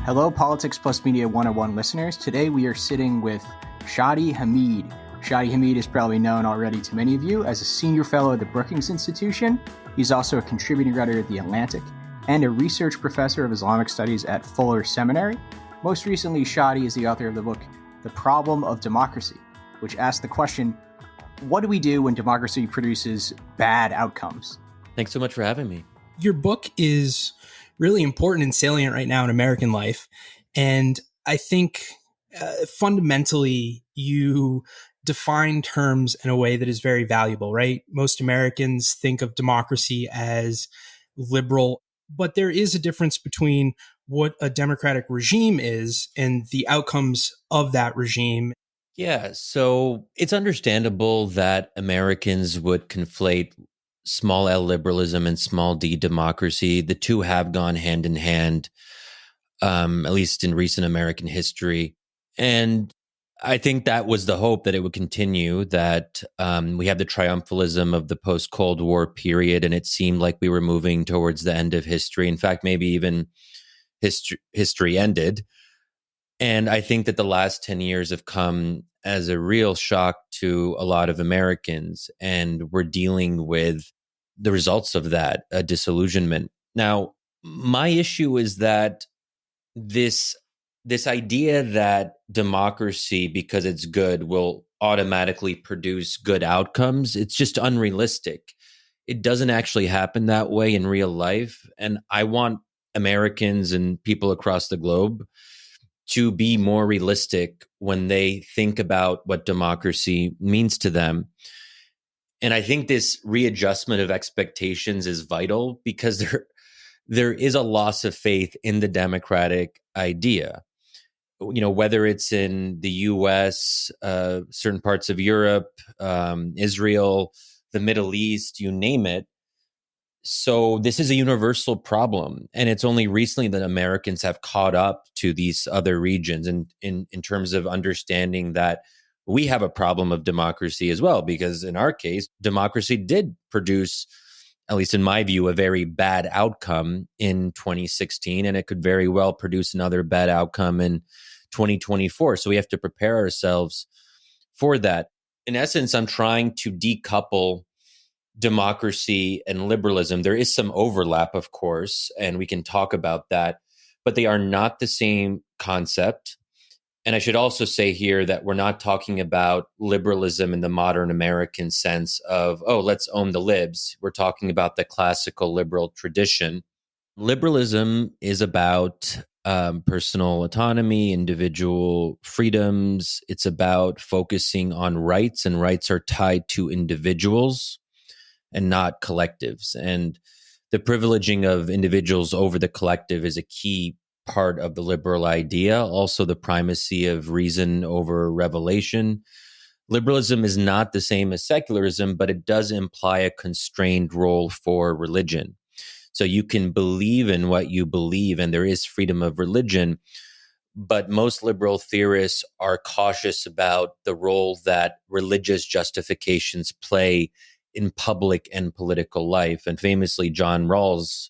Hello, Politics Plus Media 101 listeners. Today we are sitting with Shadi Hamid. Shadi Hamid is probably known already to many of you as a senior fellow at the Brookings Institution. He's also a contributing writer at The Atlantic and a research professor of Islamic studies at Fuller Seminary. Most recently, Shadi is the author of the book, The Problem of Democracy, which asks the question, what do we do when democracy produces bad outcomes? Thanks so much for having me. Your book is really important and salient right now in American life. And I think fundamentally you define terms in a way that is very valuable, right? Most Americans think of democracy as liberal, but there is a difference between what a democratic regime is and the outcomes of that regime. Yeah, so it's understandable that Americans would conflate small L liberalism and small D democracy. The two have gone hand in hand, at least in recent American history. And I think that was the hope that it would continue, that we have the triumphalism of the post-Cold War period, and it seemed like we were moving towards the end of history. In fact, maybe even history ended. And I think that the last 10 years have come as a real shock to a lot of Americans, and we're dealing with the results of that, a disillusionment. Now, my issue is that this idea that democracy, because it's good, will automatically produce good outcomes, it's just unrealistic. It doesn't actually happen that way in real life. And I want Americans and people across the globe to be more realistic when they think about what democracy means to them. And I think this readjustment of expectations is vital because there is a loss of faith in the democratic idea. You know, whether it's in the US, certain parts of Europe, Israel, the Middle East, you name it. So this is a universal problem. And it's only recently that Americans have caught up to these other regions in terms of understanding that we have a problem of democracy as well, because in our case, democracy did produce, at least in my view, a very bad outcome in 2016, and it could very well produce another bad outcome in 2024. So we have to prepare ourselves for that. In essence, I'm trying to decouple democracy and liberalism. There is some overlap, of course, and we can talk about that, but they are not the same concept. And I should also say here that we're not talking about liberalism in the modern American sense of, oh, let's own the libs. We're talking about the classical liberal tradition. Liberalism is about personal autonomy, individual freedoms. It's about focusing on rights, and rights are tied to individuals and not collectives. And the privileging of individuals over the collective is a key part of the liberal idea. Also, the primacy of reason over revelation. Liberalism is not the same as secularism, but it does imply a constrained role for religion. So you can believe in what you believe, and there is freedom of religion. But most liberal theorists are cautious about the role that religious justifications play in public and political life. And famously, John Rawls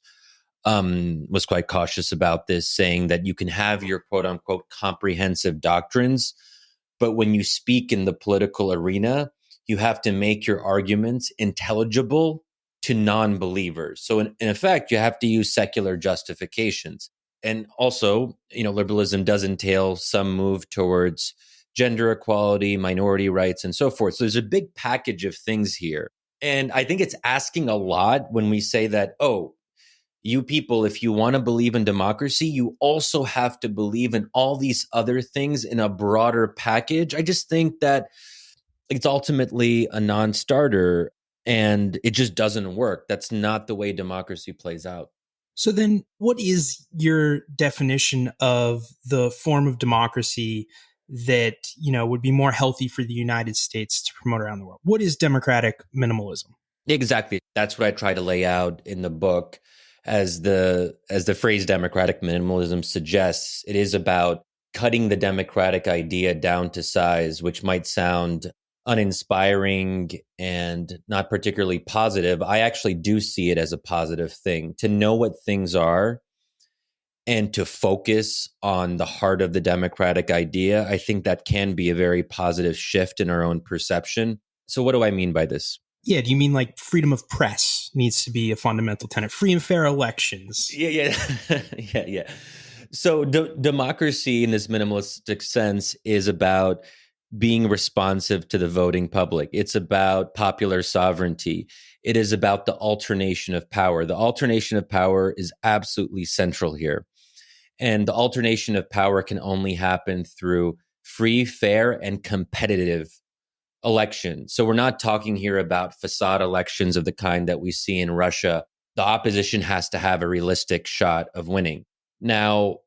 was quite cautious about this, saying that you can have your quote unquote comprehensive doctrines, but when you speak in the political arena, you have to make your arguments intelligible to non-believers. So in effect, you have to use secular justifications. And also, you know, liberalism does entail some move towards gender equality, minority rights, and so forth. So there's a big package of things here. And I think it's asking a lot when we say that, oh, you people, if you want to believe in democracy, you also have to believe in all these other things in a broader package. I just think that it's ultimately a non-starter and it just doesn't work. That's not the way democracy plays out. So then what is your definition of the form of democracy that, you know, would be more healthy for the United States to promote around the world? What is democratic minimalism? Exactly. That's what I try to lay out in the book. As the phrase democratic minimalism suggests, it is about cutting the democratic idea down to size, which might sound uninspiring and not particularly positive. I actually do see it as a positive thing. To know what things are and to focus on the heart of the democratic idea, I think that can be a very positive shift in our own perception. So what do I mean by this? Yeah, do you mean like freedom of press needs to be a fundamental tenet? Free and fair elections. Yeah. Yeah. So democracy in this minimalistic sense is about being responsive to the voting public. It's about popular sovereignty. It is about the alternation of power. The alternation of power is absolutely central here. And the alternation of power can only happen through free, fair, and competitive elections. So we're not talking here about facade elections of the kind that we see in Russia. The opposition has to have a realistic shot of winning. Now,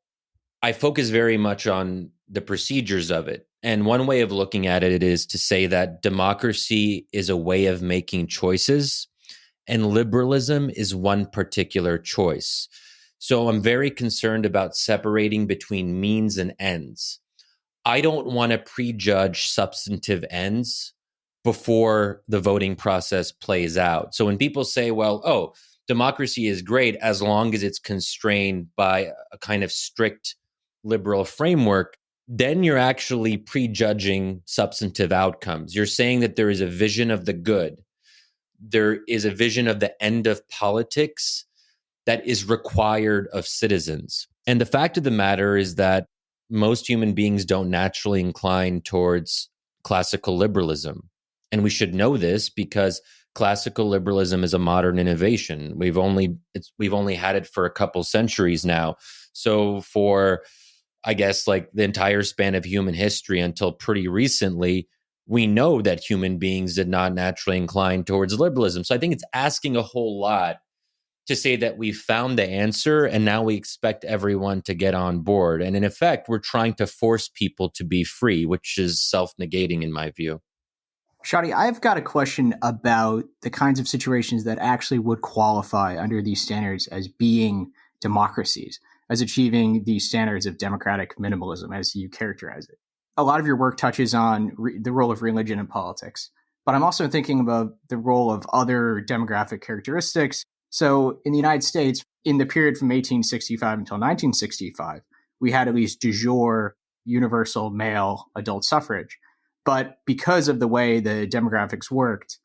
I focus very much on the procedures of it. And one way of looking at it is to say that democracy is a way of making choices, and liberalism is one particular choice. So I'm very concerned about separating between means and ends. I don't want to prejudge substantive ends before the voting process plays out. So when people say, well, democracy is great as long as it's constrained by a kind of strict liberal framework, then you're actually prejudging substantive outcomes. You're saying that there is a vision of the good. There is a vision of the end of politics that is required of citizens. And the fact of the matter is that most human beings don't naturally incline towards classical liberalism. And we should know this because classical liberalism is a modern innovation. We've only had it for a couple centuries now. So for, I guess, like the entire span of human history until pretty recently, we know that human beings did not naturally incline towards liberalism. So I think it's asking a whole lot to say that we found the answer and now we expect everyone to get on board. And in effect, we're trying to force people to be free, which is self-negating in my view. Shadi, I've got a question about the kinds of situations that actually would qualify under these standards as being democracies, as achieving the standards of democratic minimalism, as you characterize it. A lot of your work touches on the role of religion in politics, but I'm also thinking about the role of other demographic characteristics. So in the United States, in the period from 1865 until 1965, we had at least de jure universal male adult suffrage. But because of the way the demographics worked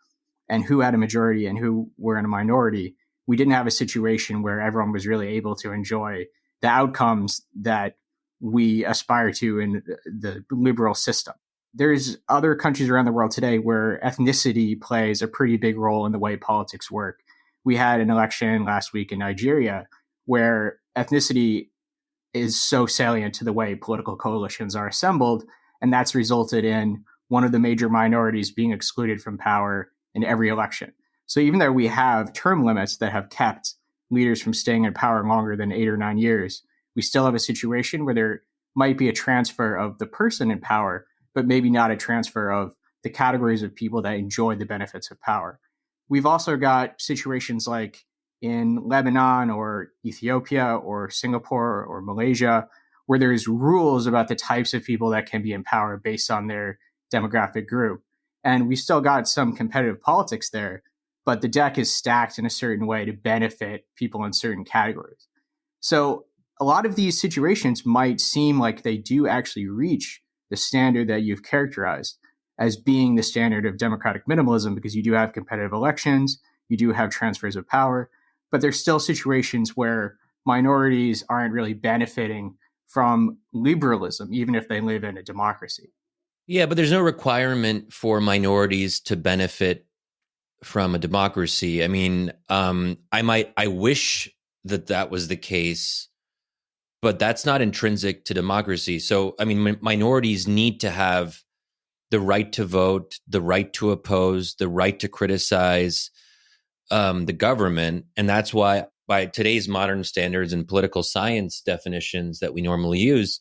and who had a majority and who were in a minority, we didn't have a situation where everyone was really able to enjoy the outcomes that we aspire to in the liberal system. There's other countries around the world today where ethnicity plays a pretty big role in the way politics work. We had an election last week in Nigeria where ethnicity is so salient to the way political coalitions are assembled, and that's resulted in one of the major minorities being excluded from power in every election. So even though we have term limits that have kept leaders from staying in power longer than 8 or 9 years, we still have a situation where there might be a transfer of the person in power, but maybe not a transfer of the categories of people that enjoy the benefits of power. We've also got situations like in Lebanon or Ethiopia or Singapore or Malaysia, where there's rules about the types of people that can be in power based on their demographic group. And we still got some competitive politics there, but the deck is stacked in a certain way to benefit people in certain categories. So a lot of these situations might seem like they do actually reach the standard that you've characterized as being the standard of democratic minimalism, because you do have competitive elections, you do have transfers of power, but there's still situations where minorities aren't really benefiting from liberalism, even if they live in a democracy. Yeah, but there's no requirement for minorities to benefit from a democracy. I mean, I wish that was the case, but that's not intrinsic to democracy. So, I mean, minorities need to have the right to vote, the right to oppose, the right to criticize the government. And that's why by today's modern standards and political science definitions that we normally use,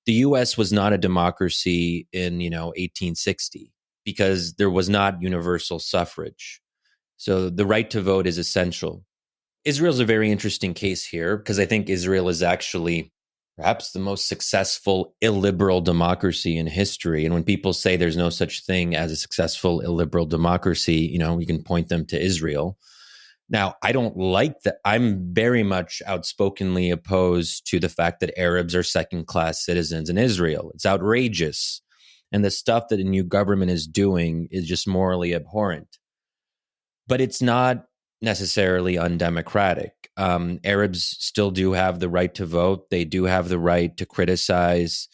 the US was not a democracy in, 1860 because there was not universal suffrage. So the right to vote is essential. Israel's a very interesting case here because I think Israel is actually perhaps the most successful illiberal democracy in history. And when people say there's no such thing as a successful illiberal democracy, you can point them to Israel. Now, I don't like that. I'm very much outspokenly opposed to the fact that Arabs are second-class citizens in Israel. It's outrageous. And the stuff that the new government is doing is just morally abhorrent. But it's not necessarily undemocratic. Arabs still do have the right to vote. They do have the right to criticize.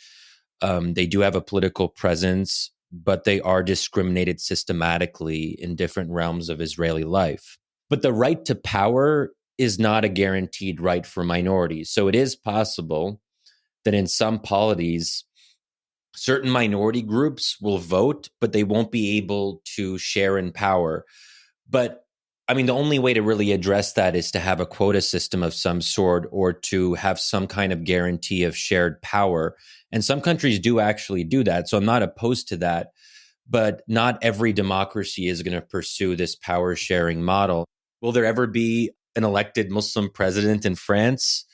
They do have a political presence, but they are discriminated systematically in different realms of Israeli life. But the right to power is not a guaranteed right for minorities. So it is possible that in some polities, certain minority groups will vote, but they won't be able to share in power. But I mean, the only way to really address that is to have a quota system of some sort or to have some kind of guarantee of shared power. And some countries do actually do that. So I'm not opposed to that. But not every democracy is going to pursue this power sharing model. Will there ever be an elected Muslim president in France?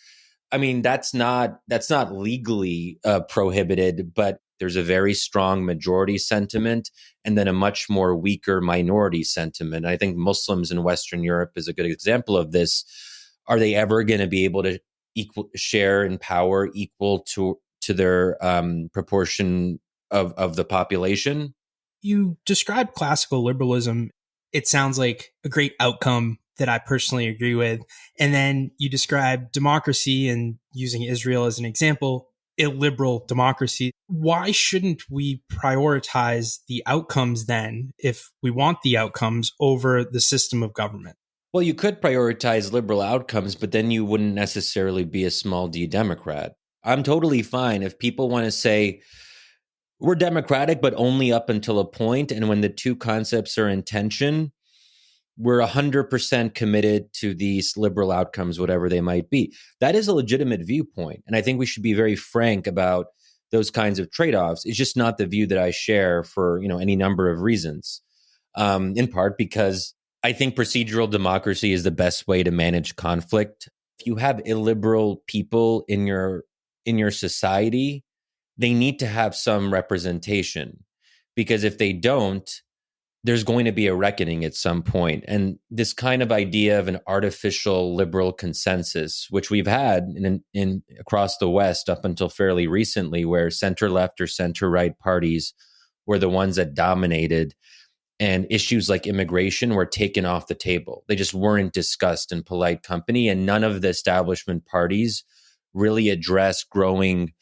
I mean, that's not legally prohibited, but there's a very strong majority sentiment and then a much more weaker minority sentiment. I think Muslims in Western Europe is a good example of this. Are they ever going to be able to share in power equal to their proportion of the population? You described classical liberalism. It sounds like a great outcome that I personally agree with. And then you describe democracy, and using Israel as an example, illiberal democracy. Why shouldn't we prioritize the outcomes then, if we want the outcomes, over the system of government? Well, you could prioritize liberal outcomes, but then you wouldn't necessarily be a small d Democrat. I'm totally fine if people want to say, we're democratic, but only up until a point, and when the two concepts are in tension, we're 100% committed to these liberal outcomes, whatever they might be. That is a legitimate viewpoint. And I think we should be very frank about those kinds of trade-offs. It's just not the view that I share for, any number of reasons. In part because I think procedural democracy is the best way to manage conflict. If you have illiberal people in your society, they need to have some representation, because if they don't, there's going to be a reckoning at some point. And this kind of idea of an artificial liberal consensus, which we've had in across the West up until fairly recently, where center left or center right parties were the ones that dominated, and issues like immigration were taken off the table. They just weren't discussed in polite company, and none of the establishment parties really addressed growing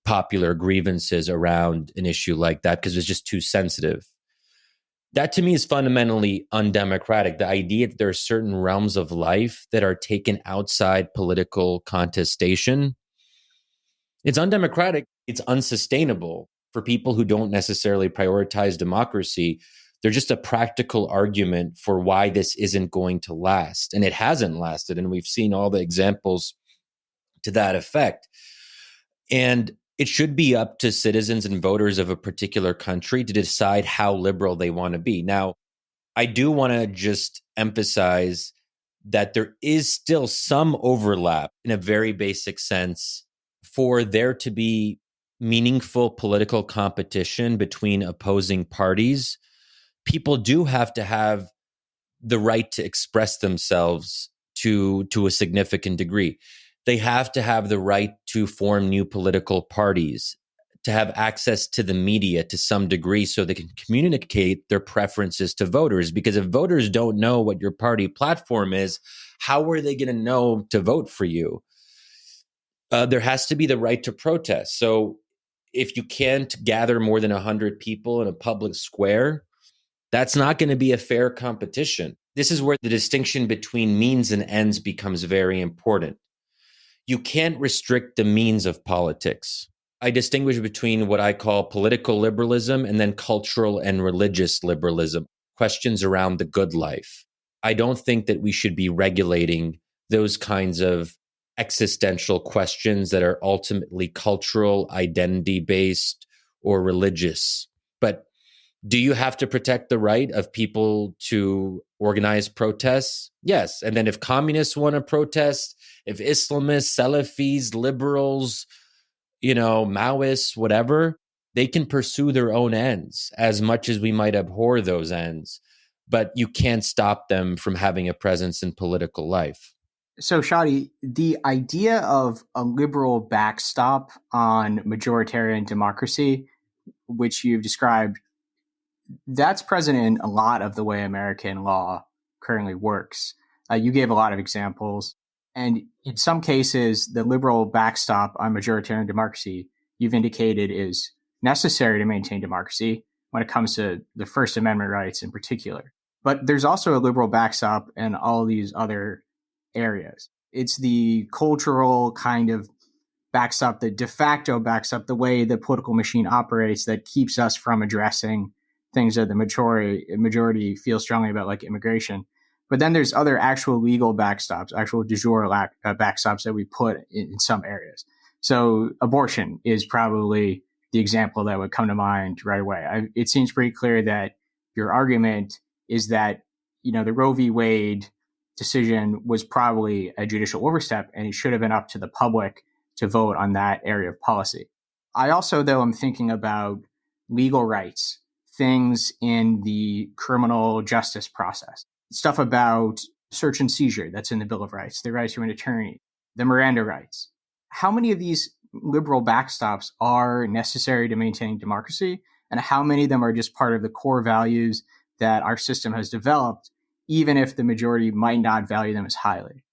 popular grievances around an issue like that because it's just too sensitive. That to me is fundamentally undemocratic. The idea that there are certain realms of life that are taken outside political contestation, it's undemocratic. It's unsustainable for people who don't necessarily prioritize democracy. They're just a practical argument for why this isn't going to last. And it hasn't lasted. And we've seen all the examples to that effect. And it should be up to citizens and voters of a particular country to decide how liberal they want to be. Now, I do want to just emphasize that there is still some overlap in a very basic sense for there to be meaningful political competition between opposing parties. People do have to have the right to express themselves to a significant degree. They have to have the right to form new political parties, to have access to the media to some degree so they can communicate their preferences to voters. Because if voters don't know what your party platform is, how are they going to know to vote for you? There has to be the right to protest. So if you can't gather more than 100 people in a public square, that's not going to be a fair competition. This is where the distinction between means and ends becomes very important. You can't restrict the means of politics. I distinguish between what I call political liberalism and then cultural and religious liberalism, questions around the good life. I don't think that we should be regulating those kinds of existential questions that are ultimately cultural, identity-based, or religious. But do you have to protect the right of people to organize protests? Yes. And then if communists want to protest, if Islamists, Salafis, liberals, Maoists, whatever, they can pursue their own ends as much as we might abhor those ends. but you can't stop them from having a presence in political life. So, Shadi, the idea of a liberal backstop on majoritarian democracy, which you've described, that's present in a lot of the way American law currently works. You gave a lot of examples. And in some cases, the liberal backstop on majoritarian democracy you've indicated is necessary to maintain democracy when it comes to the First Amendment rights in particular. But there's also a liberal backstop in all these other areas. It's the cultural kind of backstop, the de facto backstop, the way the political machine operates that keeps us from addressing things that the majority feel strongly about, like immigration. But then there's other actual legal backstops, actual de jure backstops that we put in some areas. So abortion is probably the example that would come to mind right away. It seems pretty clear that your argument is that, the Roe v. Wade decision was probably a judicial overstep, and it should have been up to the public to vote on that area of policy. I also, though, am thinking about legal rights, things in the criminal justice process, stuff about search and seizure that's in the Bill of Rights, the rights to an attorney, the Miranda rights. How many of these liberal backstops are necessary to maintain democracy, and how many of them are just part of the core values that our system has developed, even if the majority might not value them as highly?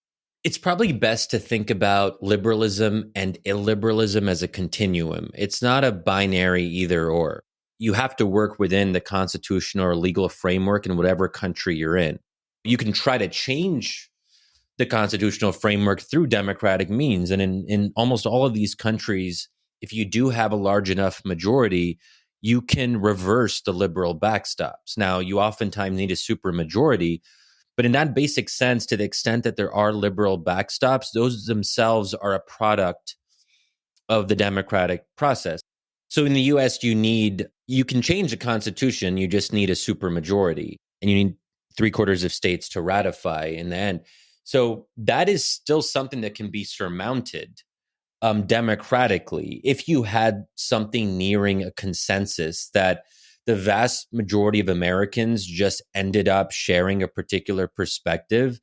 It's probably best to think about liberalism and illiberalism as a continuum. It's not a binary either or. You have to work within the constitutional or legal framework in whatever country you're in. You can try to change the constitutional framework through democratic means. And in almost all of these countries, if you do have a large enough majority, you can reverse the liberal backstops. Now, you oftentimes need a supermajority, but in that basic sense, to the extent that there are liberal backstops, those themselves are a product of the democratic process. So in the US, you can change the constitution, you just need a supermajority, and you need 3/4 of states to ratify in the end. So that is still something that can be surmounted democratically if you had something nearing a consensus that the vast majority of Americans just ended up sharing a particular perspective.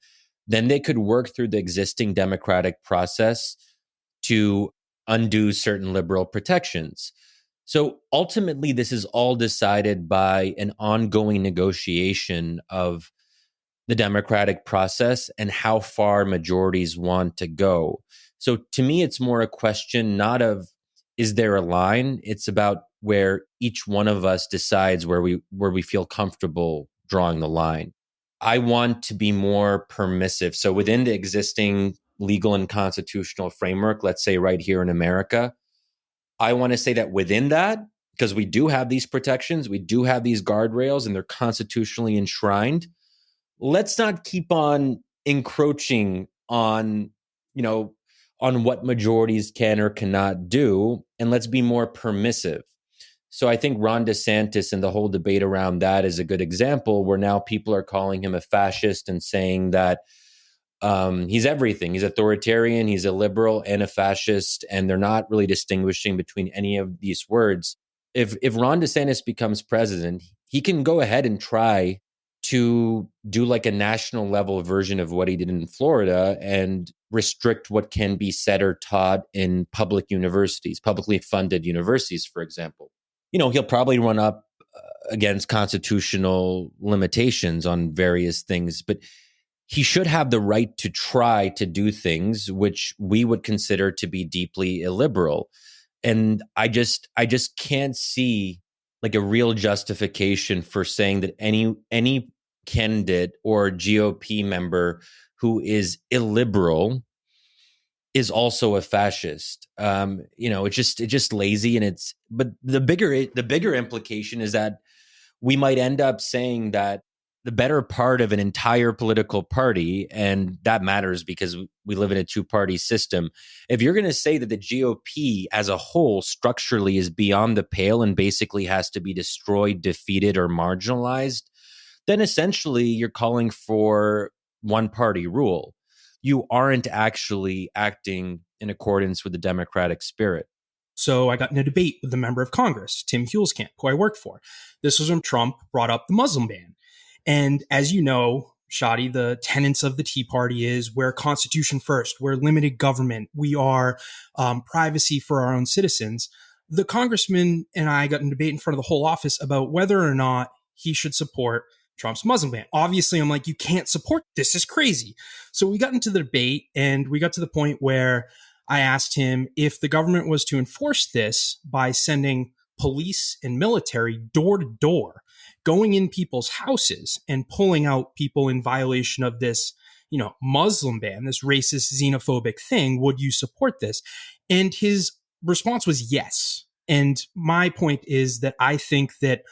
Then they could work through the existing democratic process to undo certain liberal protections. So ultimately, this is all decided by an ongoing negotiation of the democratic process and how far majorities want to go. So to me, it's more a question not of, is there a line? It's about where each one of us decides where we feel comfortable drawing the line. I want to be more permissive. So within the existing legal and constitutional framework, let's say right here in America, I want to say that within that, because we do have these protections, we do have these guardrails, and they're constitutionally enshrined, let's not keep on encroaching on, on what majorities can or cannot do, and let's be more permissive. So I think Ron DeSantis and the whole debate around that is a good example, where now people are calling him a fascist and saying that he's everything. He's authoritarian, he's a liberal and a fascist, and they're not really distinguishing between any of these words. If Ron DeSantis becomes president, he can go ahead and try to do like a national level version of what he did in Florida and restrict what can be said or taught in public universities, publicly funded universities, for example. He'll probably run up against constitutional limitations on various things, but he should have the right to try to do things which we would consider to be deeply illiberal. And I just can't see like a real justification for saying that any candidate or GOP member who is illiberal is also a fascist. It's just lazy, but the bigger implication is that we might end up saying that the better part of an entire political party, and that matters because we live in a two-party system. If you're going to say that the GOP as a whole structurally is beyond the pale and basically has to be destroyed, defeated, or marginalized, then essentially you're calling for one-party rule. You aren't actually acting in accordance with the democratic spirit. So I got in a debate with a member of Congress, Tim Huelskamp, who I worked for. This was when Trump brought up the Muslim ban. And as you know, Shadi, the tenets of the Tea Party is we're constitution first, we're limited government, we are privacy for our own citizens. The congressman and I got in a debate in front of the whole office about whether or not he should support Trump's Muslim ban. Obviously, I'm like, you can't support this. Is crazy. So we got into the debate and we got to the point where I asked him if the government was to enforce this by sending police and military door to door, going in people's houses and pulling out people in violation of this, Muslim ban, this racist, xenophobic thing, would you support this? And his response was yes. And my point is that I think that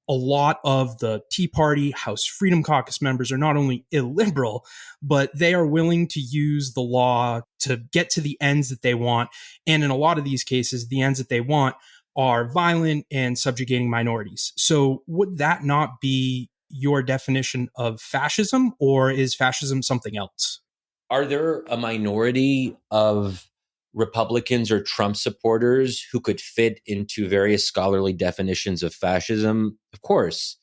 a lot of the Tea Party, House Freedom Caucus members are not only illiberal, but they are willing to use the law to get to the ends that they want. And in a lot of these cases, the ends that they want are violent and subjugating minorities. So would that not be your definition of fascism, or is fascism something else? Are there a minority of Republicans or Trump supporters who could fit into various scholarly definitions of fascism? Of course.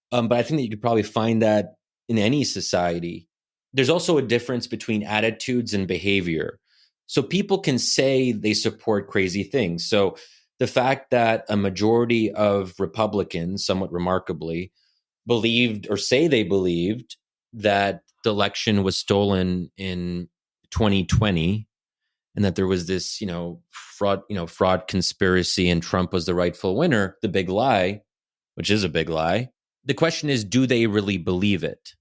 But I think that you could probably find that in any society. There's also a difference between attitudes and behavior. So people can say they support crazy things. So the fact that a majority of Republicans, somewhat remarkably, believed or say they believed that the election was stolen in 2020 and that there was this, fraud conspiracy and Trump was the rightful winner, the big lie, which is a big lie. The question is, do they really believe it?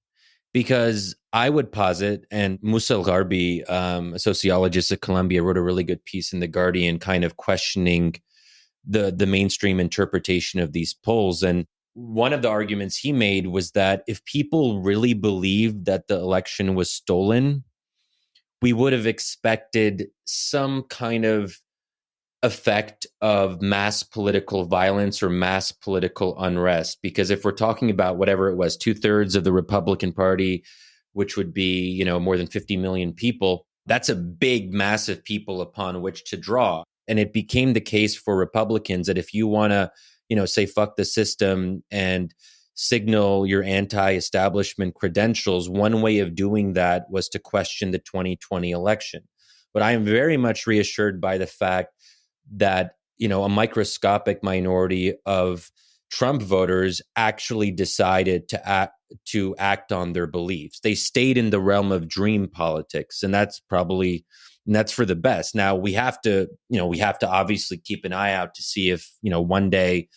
Because I would posit, and Musa Al-Gharbi, a sociologist at Columbia, wrote a really good piece in The Guardian kind of questioning the mainstream interpretation of these polls. And one of the arguments he made was that if people really believed that the election was stolen, we would have expected some kind of effect of mass political violence or mass political unrest. Because if we're talking about whatever it was, 2/3 of the Republican Party, which would be, more than 50 million people, that's a big, massive people upon which to draw. And it became the case for Republicans that if you want to, say fuck the system and signal your anti-establishment credentials, one way of doing that was to question the 2020 election. But I am very much reassured by the fact that, a microscopic minority of Trump voters actually decided to act on their beliefs. They stayed in the realm of dream politics, and that's for the best. Now we have to obviously keep an eye out to see if, one day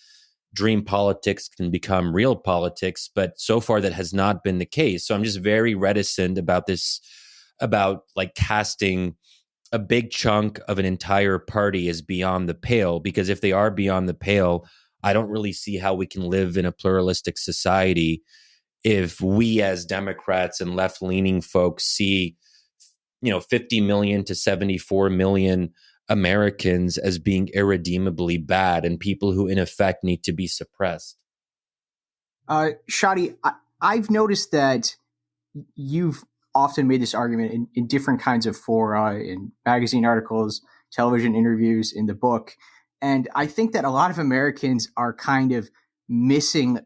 dream politics can become real politics, but so far that has not been the case. So I'm just very reticent about this, about like casting a big chunk of an entire party as beyond the pale, because if they are beyond the pale, I don't really see how we can live in a pluralistic society if we as Democrats and left-leaning folks see 50 million to 74 million Americans as being irredeemably bad and people who in effect need to be suppressed. Shadi, I've noticed that you've often made this argument in different kinds of fora, in magazine articles, television interviews, in the book. And I think that a lot of Americans are kind of missing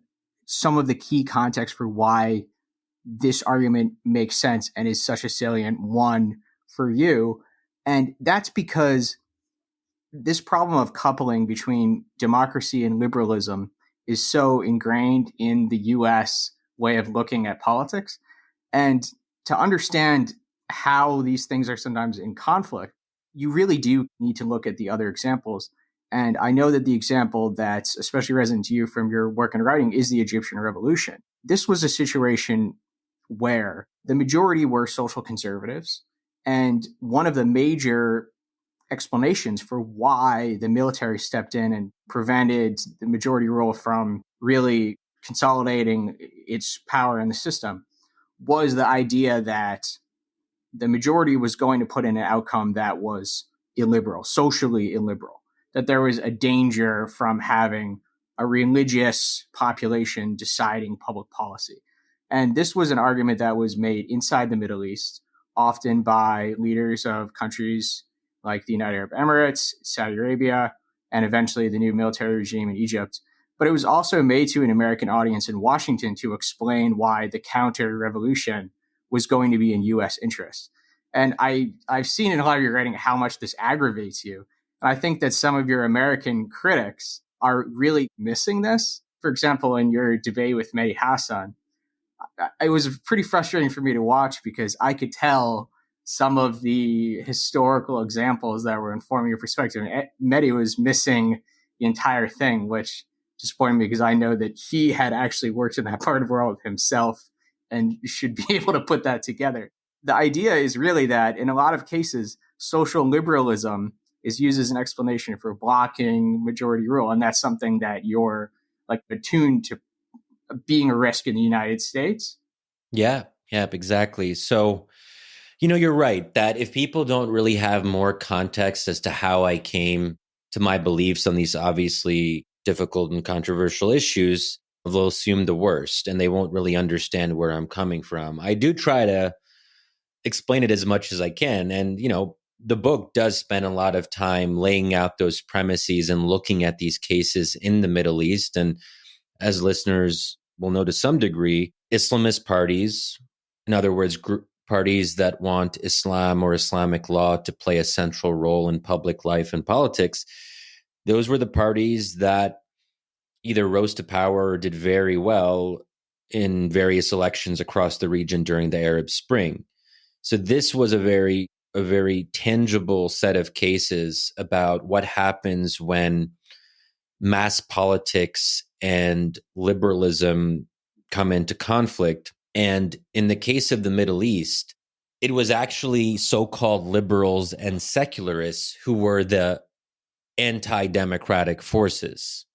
some of the key context for why this argument makes sense and is such a salient one for you. And that's because this problem of coupling between democracy and liberalism is so ingrained in the US way of looking at politics. And to understand how these things are sometimes in conflict, you really do need to look at the other examples. And I know that the example that's especially resonant to you from your work and writing is the Egyptian Revolution. This was a situation where the majority were social conservatives. And one of the major explanations for why the military stepped in and prevented the majority rule from really consolidating its power in the system was the idea that the majority was going to put in an outcome that was illiberal, socially illiberal, that there was a danger from having a religious population deciding public policy. And this was an argument that was made inside the Middle East, often by leaders of countries like the United Arab Emirates, Saudi Arabia, and eventually the new military regime in Egypt. but it was also made to an American audience in Washington to explain why the counter-revolution was going to be in U.S. interest. And I've seen in a lot of your writing how much this aggravates you. And I think that some of your American critics are really missing this. For example, in your debate with Mehdi Hassan, it was pretty frustrating for me to watch because I could tell some of the historical examples that were informing your perspective. Mehdi was missing the entire thing, which disappointed me because I know that he had actually worked in that part of the world himself and should be able to put that together. The idea is really that in a lot of cases, social liberalism is used as an explanation for blocking majority rule. And that's something that you're like attuned to being a risk in the United States. Yeah, exactly. So, you're right that if people don't really have more context as to how I came to my beliefs on these obviously difficult and controversial issues, they'll assume the worst and they won't really understand where I'm coming from. I do try to explain it as much as I can. And, the book does spend a lot of time laying out those premises and looking at these cases in the Middle East. And as listeners will know to some degree, Islamist parties, in other words, parties that want Islam or Islamic law to play a central role in public life and politics, those were the parties that either rose to power or did very well in various elections across the region during the Arab Spring. So this was a very tangible set of cases about what happens when mass politics and liberalism come into conflict. And in the case of the Middle East, it was actually so-called liberals and secularists who were the anti-democratic forces.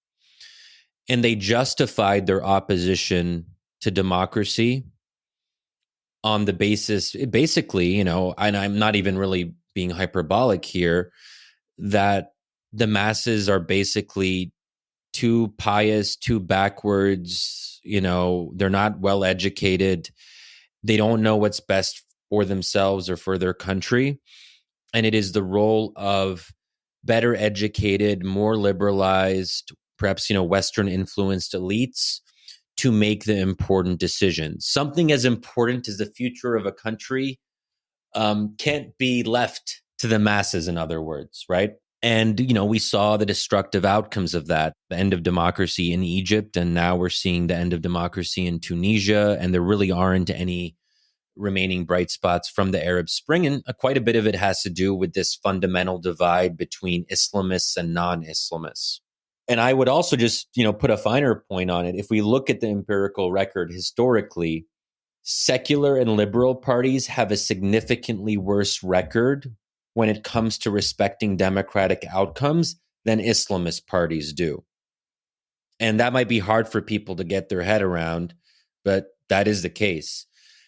And they justified their opposition to democracy on the basis, basically, and I'm not even really being hyperbolic here, that the masses are basically too pious, too backwards, they're not well educated. They don't know what's best for themselves or for their country. And it is the role of better educated, more liberalized, perhaps, Western influenced elites to make the important decisions. Something as important as the future of a country can't be left to the masses, in other words, right? And, we saw the destructive outcomes of that, the end of democracy in Egypt, and now we're seeing the end of democracy in Tunisia, and there really aren't any remaining bright spots from the Arab Spring. And quite a bit of it has to do with this fundamental divide between Islamists and non-Islamists. And I would also just, put a finer point on it. If we look at the empirical record historically, secular and liberal parties have a significantly worse record when it comes to respecting democratic outcomes than Islamist parties do. And that might be hard for people to get their head around, but that is the case.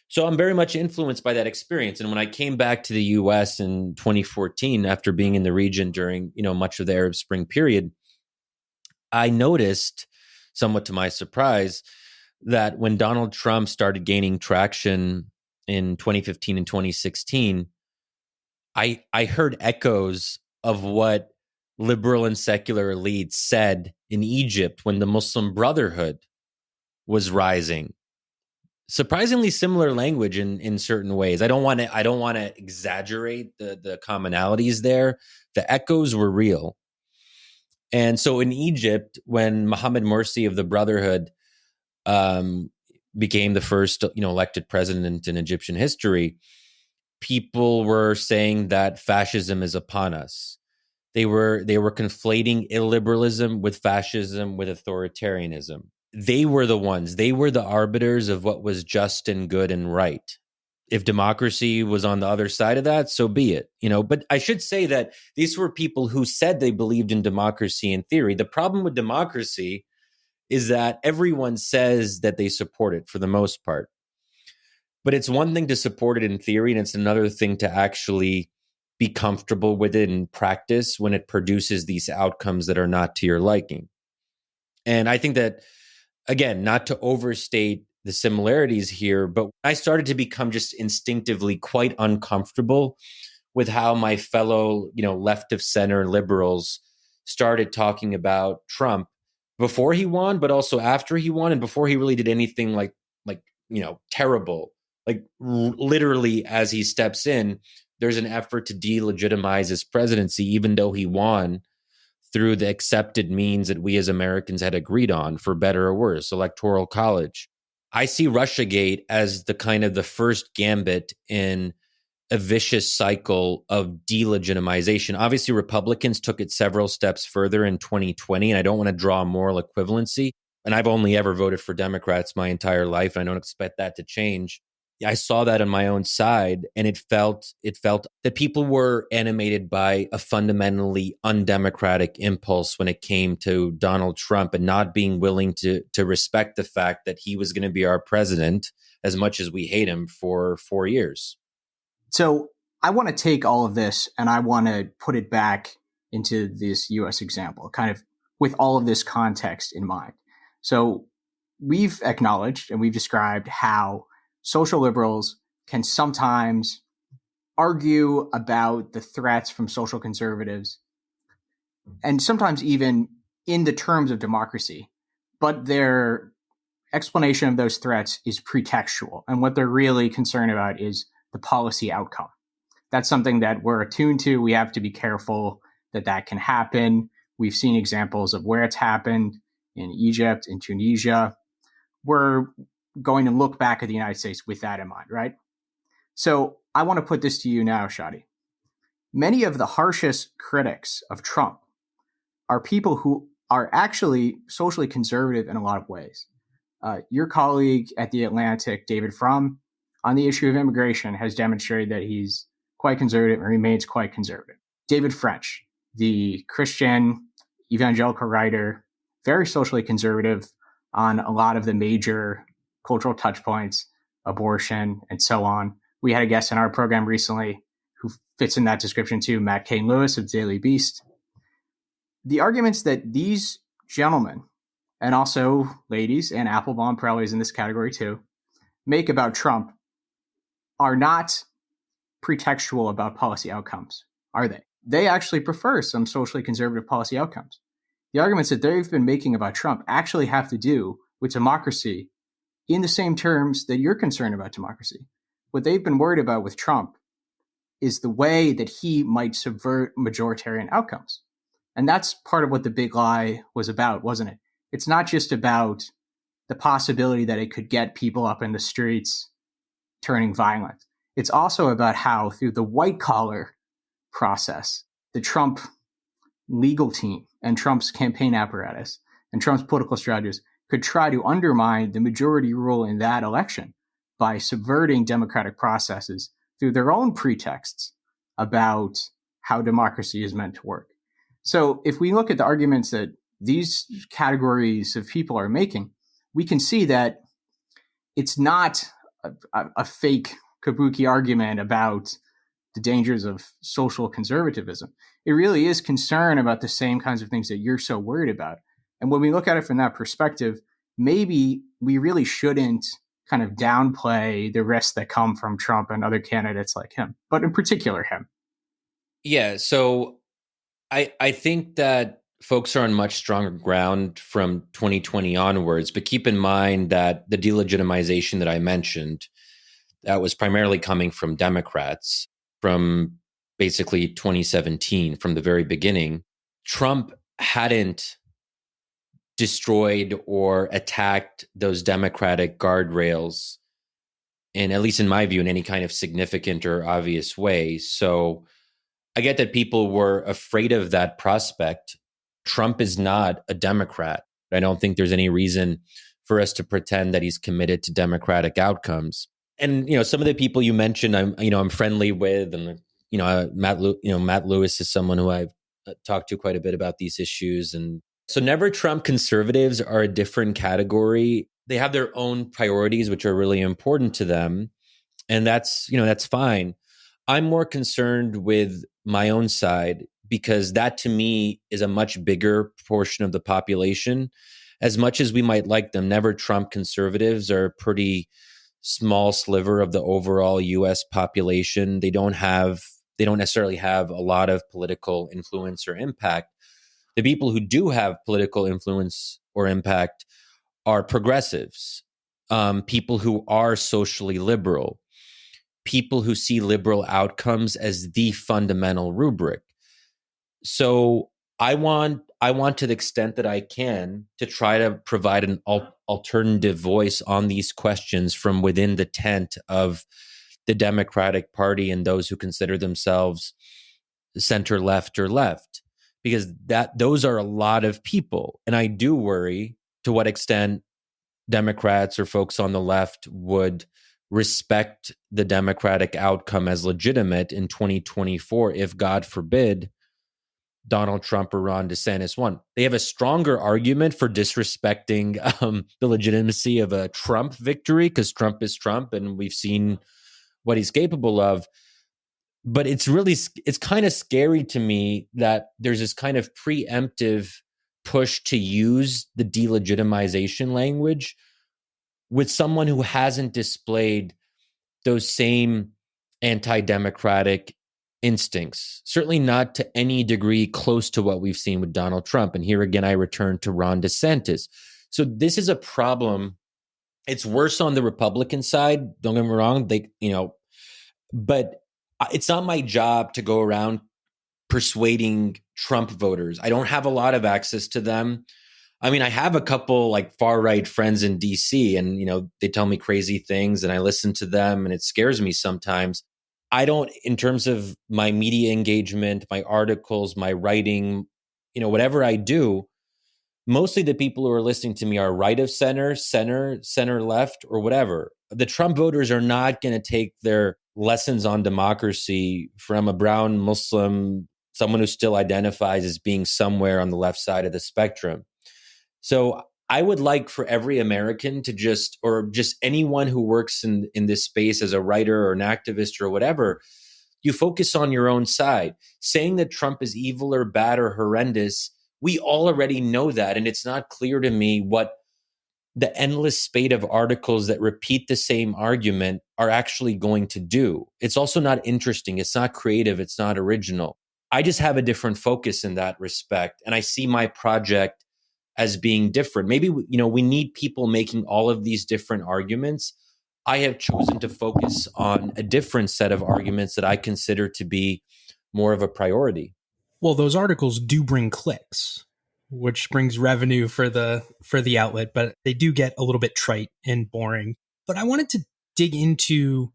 So I'm very much influenced by that experience. And when I came back to the US in 2014, after being in the region during, much of the Arab Spring period, I noticed, somewhat to my surprise, that when Donald Trump started gaining traction in 2015 and 2016, I heard echoes of what liberal and secular elites said in Egypt when the Muslim Brotherhood was rising. Surprisingly similar language in certain ways. I don't want to exaggerate the commonalities there. The echoes were real. And so in Egypt, when Mohammed Morsi of the Brotherhood became the first, elected president in Egyptian history, people were saying that fascism is upon us. They were conflating illiberalism with fascism, with authoritarianism. They were the ones. They were the arbiters of what was just and good and right. If democracy was on the other side of that, so be it. But I should say that these were people who said they believed in democracy in theory. The problem with democracy is that everyone says that they support it for the most part. But it's one thing to support it in theory, and it's another thing to actually be comfortable with it in practice when it produces these outcomes that are not to your liking. And I think that, again, not to overstate the similarities here, but I started to become just instinctively quite uncomfortable with how my fellow, left of center liberals started talking about Trump before he won, but also after he won, and before he really did anything like terrible. Like literally, as he steps in, there's an effort to delegitimize his presidency, even though he won through the accepted means that we as Americans had agreed on, for better or worse, electoral college. I see Russiagate as the first gambit in a vicious cycle of delegitimization. Obviously, Republicans took it several steps further in 2020, and I don't want to draw a moral equivalency. And I've only ever voted for Democrats my entire life, and I don't expect that to change. I saw that on my own side, and it felt that people were animated by a fundamentally undemocratic impulse when it came to Donald Trump, and not being willing to respect the fact that he was going to be our president, as much as we hate him, for 4 years. So I want to take all of this and I want to put it back into this US example, kind of with all of this context in mind. So we've acknowledged and we've described how social liberals can sometimes argue about the threats from social conservatives, and sometimes even in the terms of democracy, but their explanation of those threats is pretextual. And what they're really concerned about is the policy outcome. That's something that we're attuned to. We have to be careful that can happen. We've seen examples of where it's happened in Egypt, in Tunisia. We're going to look back at the United States with that in mind, right? So I want to put this to you now, Shadi. Many of the harshest critics of Trump are people who are actually socially conservative in a lot of ways. Your colleague at The Atlantic, David Frum, on the issue of immigration has demonstrated that he's quite conservative and remains quite conservative. David French, the Christian evangelical writer, very socially conservative on a lot of the major cultural touch points, abortion, and so on. We had a guest in our program recently who fits in that description too, Matt Cain Lewis of Daily Beast. The arguments that these gentlemen, and also ladies, and Applebaum probably is in this category too, make about Trump are not pretextual about policy outcomes, are they? They actually prefer some socially conservative policy outcomes. The arguments that they've been making about Trump actually have to do with democracy in the same terms that you're concerned about democracy. What they've been worried about with Trump is the way that he might subvert majoritarian outcomes. And that's part of what the big lie was about, wasn't it? It's not just about the possibility that it could get people up in the streets turning violent. It's also about how, through the white collar process, the Trump legal team and Trump's campaign apparatus and Trump's political strategists could try to undermine the majority rule in that election by subverting democratic processes through their own pretexts about how democracy is meant to work. So if we look at the arguments that these categories of people are making, we can see that it's not a fake kabuki argument about the dangers of social conservatism. It really is concern about the same kinds of things that you're so worried about. And when we look at it from that perspective, maybe we really shouldn't kind of downplay the risks that come from Trump and other candidates like him, but in particular him. Yeah, so I think that folks are on much stronger ground from 2020 onwards, but keep in mind that the delegitimization that I mentioned, that was primarily coming from Democrats from basically 2017, from the very beginning. Trump hadn't destroyed or attacked those democratic guardrails, and at least in my view, in any kind of significant or obvious way. So I get that people were afraid of that prospect. Trump is not a Democrat. I don't think there's any reason for us to pretend that he's committed to democratic outcomes. And some of the people you mentioned, I'm friendly with, and Matt Lewis is someone who I've talked to quite a bit about these issues. And so never Trump conservatives are a different category. They have their own priorities, which are really important to them. And that's fine. I'm more concerned with my own side, because that to me is a much bigger portion of the population. As much as we might like them, never Trump conservatives are a pretty small sliver of the overall US population. They don't necessarily have a lot of political influence or impact. The people who do have political influence or impact are progressives, people who are socially liberal, people who see liberal outcomes as the fundamental rubric. So I want to the extent that I can to try to provide an alternative voice on these questions from within the tent of the Democratic Party and those who consider themselves center left or left, because those are a lot of people. And I do worry to what extent Democrats or folks on the left would respect the democratic outcome as legitimate in 2024 if, God forbid, Donald Trump or Ron DeSantis won. They have a stronger argument for disrespecting the legitimacy of a Trump victory, because Trump is Trump and we've seen what he's capable of. But it's kind of scary to me that there's this kind of preemptive push to use the delegitimization language with someone who hasn't displayed those same anti-democratic instincts, certainly not to any degree close to what we've seen with Donald Trump. And here again, I return to Ron DeSantis. So this is a problem. It's worse on the Republican side. Don't get me wrong. But it's not my job to go around persuading Trump voters. I don't have a lot of access to them. I mean, I have a couple like far right friends in DC, and they tell me crazy things and I listen to them and it scares me sometimes. I don't, in terms of my media engagement, my articles, my writing, whatever I do, mostly the people who are listening to me are right of center, center left, or whatever. The Trump voters are not going to take their lessons on democracy from a brown Muslim, someone who still identifies as being somewhere on the left side of the spectrum. So I would like for every American to just anyone who works in this space as a writer or an activist or whatever, you focus on your own side. Saying that Trump is evil or bad or horrendous, we all already know that. And it's not clear to me what the endless spate of articles that repeat the same argument are actually going to do. It's also not interesting. It's not creative. It's not original. I just have a different focus in that respect. And I see my project as being different. Maybe, we need people making all of these different arguments. I have chosen to focus on a different set of arguments that I consider to be more of a priority. Well, those articles do bring clicks, which brings revenue for the outlet, but they do get a little bit trite and boring. But I wanted to dig into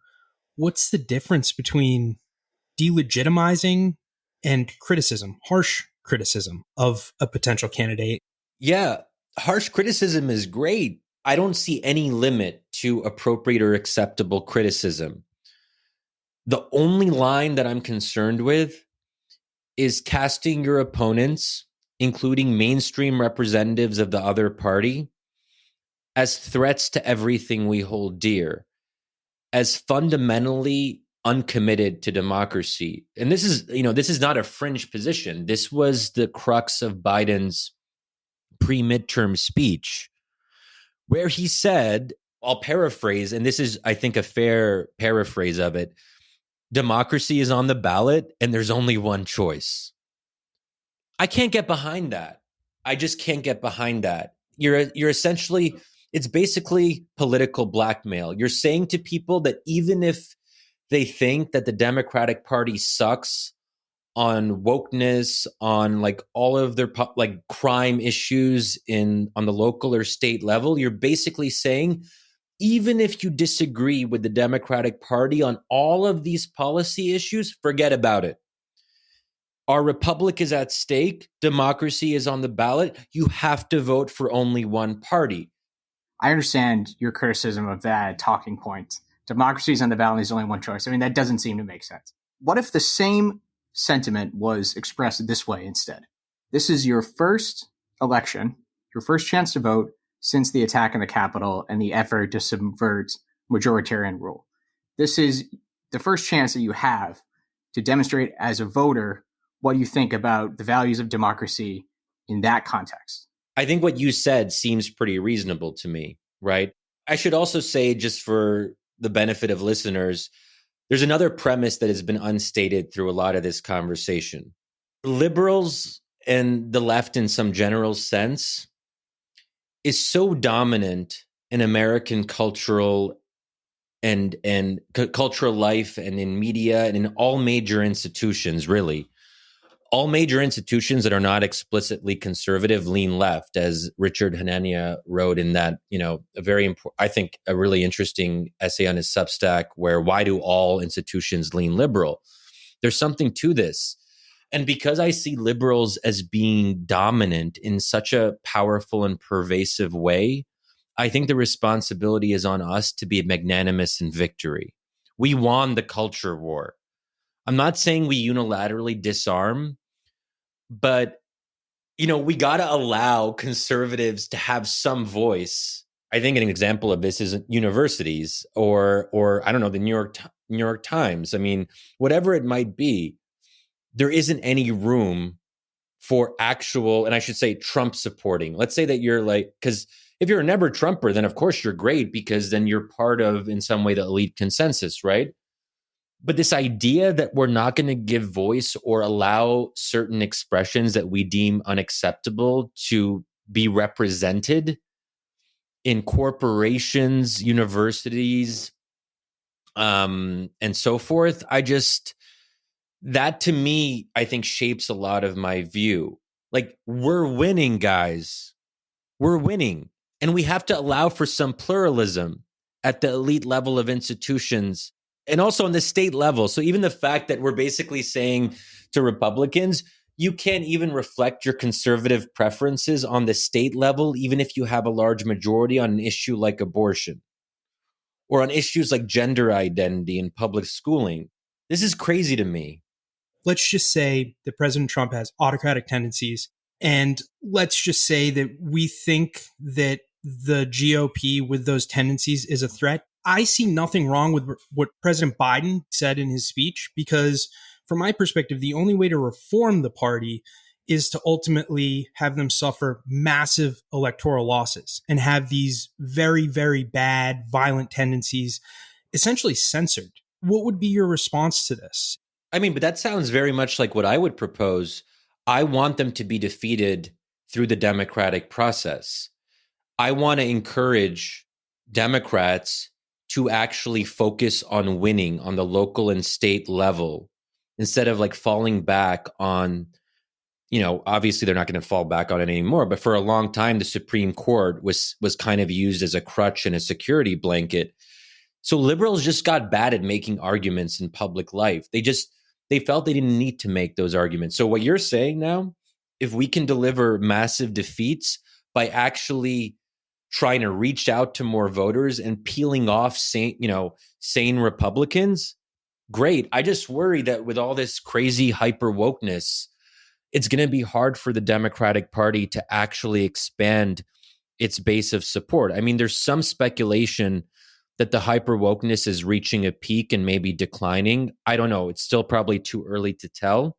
what's the difference between delegitimizing and criticism, harsh criticism of a potential candidate. Yeah, harsh criticism is great. I don't see any limit to appropriate or acceptable criticism. The only line that I'm concerned with is casting your opponents, including mainstream representatives of the other party, as threats to everything we hold dear, as fundamentally uncommitted to democracy. And this is not a fringe position. This was the crux of Biden's pre-midterm speech, where he said, I'll paraphrase, and this is, I think, a fair paraphrase of it, democracy is on the ballot and there's only one choice. I can't get behind that. I just can't get behind that. You're essentially, it's basically political blackmail. You're saying to people that even if they think that the Democratic Party sucks on wokeness, on like all of their like crime issues on the local or state level, you're basically saying, even if you disagree with the Democratic Party on all of these policy issues, forget about it. Our republic is at stake. Democracy is on the ballot. You have to vote for only one party. I understand your criticism of that talking point. Democracy is on the ballot. There's only one choice. I mean, that doesn't seem to make sense. What if the same sentiment was expressed this way instead? This is your first election, your first chance to vote since the attack on the Capitol and the effort to subvert majoritarian rule. This is the first chance that you have to demonstrate as a voter what you think about the values of democracy in that context. I think what you said seems pretty reasonable to me, right? I should also say, just for the benefit of listeners, there's another premise that has been unstated through a lot of this conversation. Liberals and the left in some general sense is so dominant in American cultural and cultural life and in media and in all major institutions, really. All major institutions that are not explicitly conservative lean left, as Richard Hanania wrote in that, a very important, I think, a really interesting essay on his Substack, where why do all institutions lean liberal? There's something to this. And because I see liberals as being dominant in such a powerful and pervasive way, I think the responsibility is on us to be magnanimous in victory. We won the culture war. I'm not saying we unilaterally disarm, but we got to allow conservatives to have some voice. I think an example of this is universities or I don't know, the New York Times. I mean, whatever it might be, there isn't any room for actual, and I should say Trump supporting. Let's say that you're because if you're a never Trumper, then of course you're great because then you're part of, in some way, the elite consensus, right? But this idea that we're not going to give voice or allow certain expressions that we deem unacceptable to be represented in corporations, universities, and so forth, that to me, I think shapes a lot of my view. We're winning, guys. We're winning. And we have to allow for some pluralism at the elite level of institutions and also on the state level. So even the fact that we're basically saying to Republicans, you can't even reflect your conservative preferences on the state level, even if you have a large majority on an issue like abortion or on issues like gender identity and public schooling. This is crazy to me. Let's just say that President Trump has autocratic tendencies. And let's just say that we think that the GOP with those tendencies is a threat. I see nothing wrong with what President Biden said in his speech, because from my perspective, the only way to reform the party is to ultimately have them suffer massive electoral losses and have these very, very bad, violent tendencies essentially censored. What would be your response to this? I mean, but that sounds very much like what I would propose. I want them to be defeated through the democratic process. I want to encourage Democrats to actually focus on winning on the local and state level instead of falling back on, obviously they're not going to fall back on it anymore. But for a long time, the Supreme Court was kind of used as a crutch and a security blanket. So liberals just got bad at making arguments in public life. They felt they didn't need to make those arguments. So what you're saying now, if we can deliver massive defeats by actually trying to reach out to more voters and peeling off sane Republicans, great. I just worry that with all this crazy hyper wokeness, it's going to be hard for the Democratic Party to actually expand its base of support. I mean, there's some speculation that the hyper wokeness is reaching a peak and maybe declining. I don't know. It's still probably too early to tell.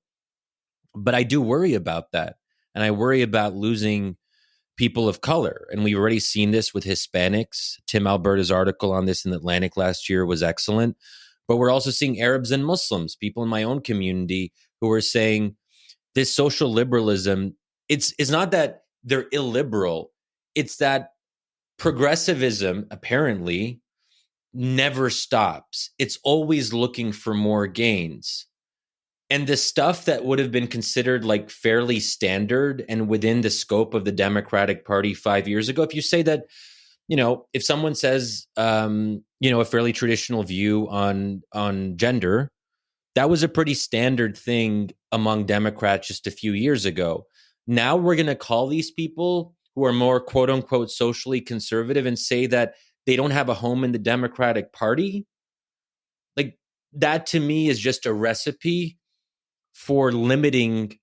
But I do worry about that. And I worry about losing people of color. And we've already seen this with Hispanics. Tim Alberta's article on this in the Atlantic last year was excellent. But we're also seeing Arabs and Muslims, people in my own community who are saying this social liberalism, it's not that they're illiberal. It's that progressivism, apparently, never stops. It's always looking for more gains. And the stuff that would have been considered fairly standard and within the scope of the Democratic Party 5 years ago, if you say that, if someone says, a fairly traditional view on gender, that was a pretty standard thing among Democrats just a few years ago. Now we're going to call these people who are more quote unquote socially conservative and say that they don't have a home in the Democratic Party. That to me is just a recipe for limiting.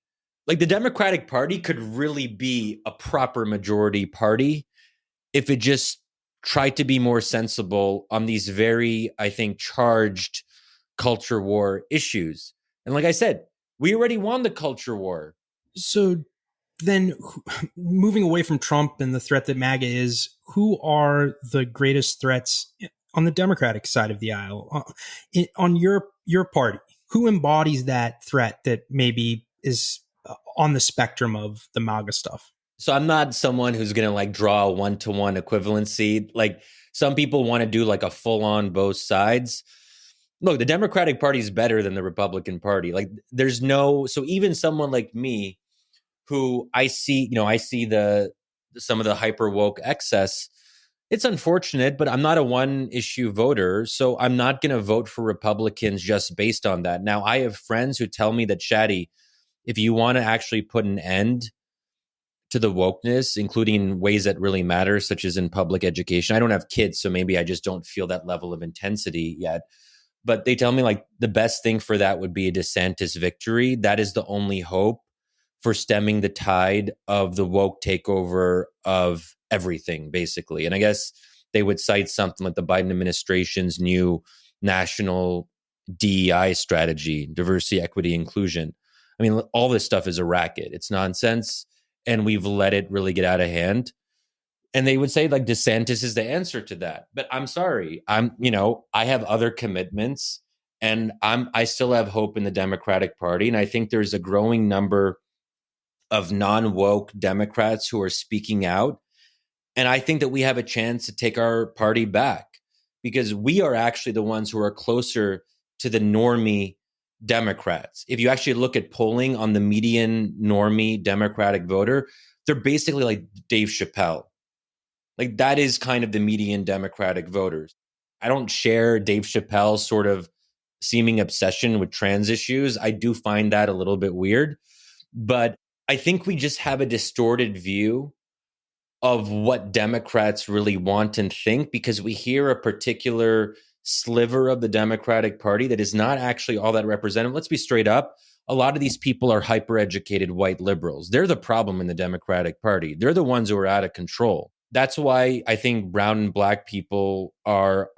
The Democratic Party could really be a proper majority party if it just tried to be more sensible on these very, I think, charged culture war issues. And like I said, we already won the culture war. So then, moving away from Trump and the threat that MAGA is, who are the greatest threats on the Democratic side of the aisle? On your party, who embodies that threat that maybe is on the spectrum of the MAGA stuff. So I'm not someone who's going to like draw a one-to-one equivalency. Like some people want to do like a full-on both sides. Look, the Democratic Party is better than the Republican Party. Like there's no, so even someone like me who I see some of the hyper woke excess. It's unfortunate, but I'm not a one issue voter. So I'm not going to vote for Republicans just based on that. Now, I have friends who tell me that, Shadi, if you want to actually put an end to the wokeness, including in ways that really matter, such as in public education. I don't have kids, so maybe I just don't feel that level of intensity yet. But they tell me like the best thing for that would be a DeSantis victory. That is the only hope for stemming the tide of the woke takeover of everything, basically. And I guess they would cite something like the Biden administration's new national DEI strategy, diversity, equity, inclusion. I mean, all this stuff is a racket. It's nonsense. And we've let it really get out of hand. And they would say like DeSantis is the answer to that. But I'm sorry. I have other commitments and I still have hope in the Democratic Party. And I think there's a growing number of non-woke Democrats who are speaking out. And I think that we have a chance to take our party back because we are actually the ones who are closer to the normie Democrats. If you actually look at polling on the median normie Democratic voter, they're basically like Dave Chappelle. Like that is kind of the median Democratic voters. I don't share Dave Chappelle's sort of seeming obsession with trans issues. I do find that a little bit weird, but I think we just have a distorted view of what Democrats really want and think because we hear a particular sliver of the Democratic Party that is not actually all that representative. Let's be straight up. A lot of these people are hyper-educated white liberals. They're the problem in the Democratic Party. They're the ones who are out of control. That's why I think brown and black people are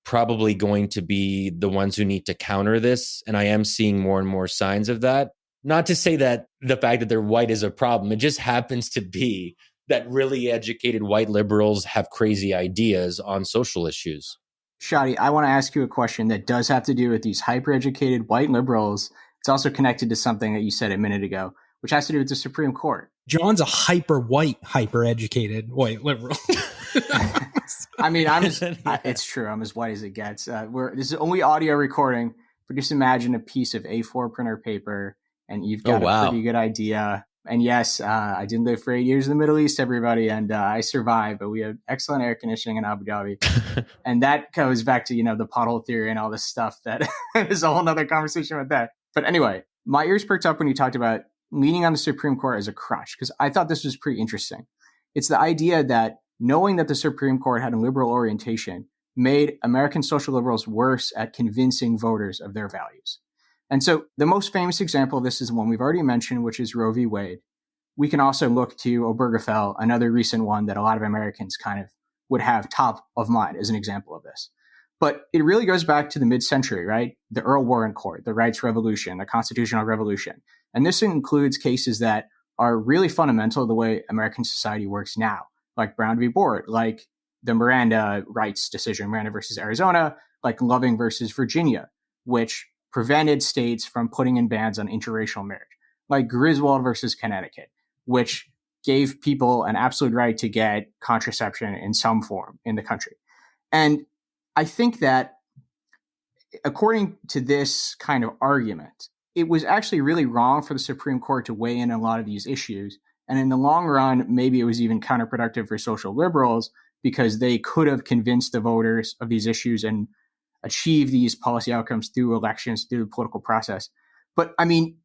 probably going to be the ones who need to counter this. And I am seeing more and more signs of that. Not to say that the fact that they're white is a problem. It just happens to be that really educated white liberals have crazy ideas on social issues. Shadi, I want to ask you a question that does have to do with these hyper-educated white liberals. It's also connected to something that you said a minute ago, which has to do with the Supreme Court. John's a hyper-educated white liberal. I mean, it's true. I'm as white as it gets. This is only audio recording, but just imagine a piece of A4 printer paper and you've got a pretty good idea. And yes, I did live for 8 years in the Middle East, everybody, and I survived, but we had excellent air conditioning in Abu Dhabi. And that goes back to, the pothole theory and all this stuff that is a whole nother conversation with that. But anyway, my ears perked up when you talked about leaning on the Supreme Court as a crutch, because I thought this was pretty interesting. It's the idea that knowing that the Supreme Court had a liberal orientation made American social liberals worse at convincing voters of their values. And so the most famous example of this is one we've already mentioned, which is Roe v. Wade. We can also look to Obergefell, another recent one that a lot of Americans kind of would have top of mind as an example of this. But it really goes back to the mid-century, right? The Earl Warren Court, the Rights Revolution, the Constitutional Revolution. And this includes cases that are really fundamental to the way American society works now, like Brown v. Board, like the Miranda rights decision, Miranda versus Arizona, like Loving versus Virginia, which prevented states from putting in bans on interracial marriage, like Griswold versus Connecticut, which gave people an absolute right to get contraception in some form in the country. And I think that according to this kind of argument, it was actually really wrong for the Supreme Court to weigh in on a lot of these issues. And in the long run, maybe it was even counterproductive for social liberals because they could have convinced the voters of these issues and achieve these policy outcomes through elections, through the political process. But I mean,